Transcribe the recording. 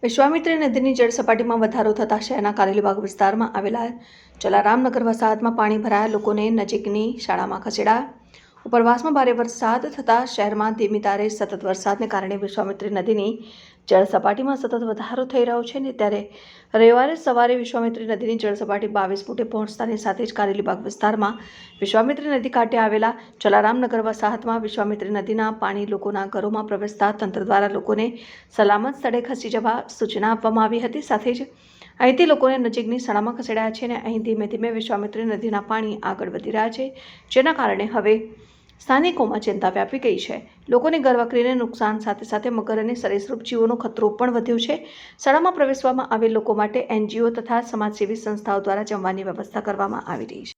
વિશ્વામિત્રી નદીની જળ સપાટીમાં વધારો થતાં શહેરના કારેલીબાગ વિસ્તારમાં આવેલા જલારામનગર વસાહતમાં પાણી ભરાયા, લોકોને નજીકની શાળામાં ખસેડાયા। ઉપરવાસમાં ભારે વરસાદ થતાં શહેરમાં ધીમી ધારે સતત વરસાદને કારણે વિશ્વામિત્રી નદીની જળ સપાટીમાં સતત વધારો થઈ રહ્યો છે ને ત્યારે રવિવારે સવારે વિશ્વામિત્રી નદીની જળ સપાટી 22 ફૂટે પહોંચતાની સાથે જ કારેલીબાગ વિસ્તારમાં વિશ્વામિત્રી નદી કાંઠે આવેલા જલારામનગર વસાહતમાં વિશ્વામિત્રી નદીના પાણી લોકોના ઘરોમાં પ્રવેશતા તંત્ર દ્વારા લોકોને સલામત સ્થળે ખસી જવા સૂચના આપવામાં આવી હતી। સાથે જ અહીંથી લોકોને નજીકની શાળામાં ખસેડાયા છે અને અહીં ધીમે ધીમે વિશ્વામિત્રી નદીના પાણી આગળ વધી રહ્યા છે, જેના કારણે હવે સ્થાનિકોમાં ચિંતા વ્યાપી ગઈ છે। લોકોની ઘરવકરીને નુકસાન સાથે સાથે મગર અને સરીસૃપ જીવોનો ખતરો પણ વધ્યો છે। શાળામાં પ્રવેશવામાં આવેલ લોકો માટે NGO તથા સમાજસેવી સંસ્થાઓ દ્વારા જમવાની વ્યવસ્થા કરવામાં આવી રહી છે।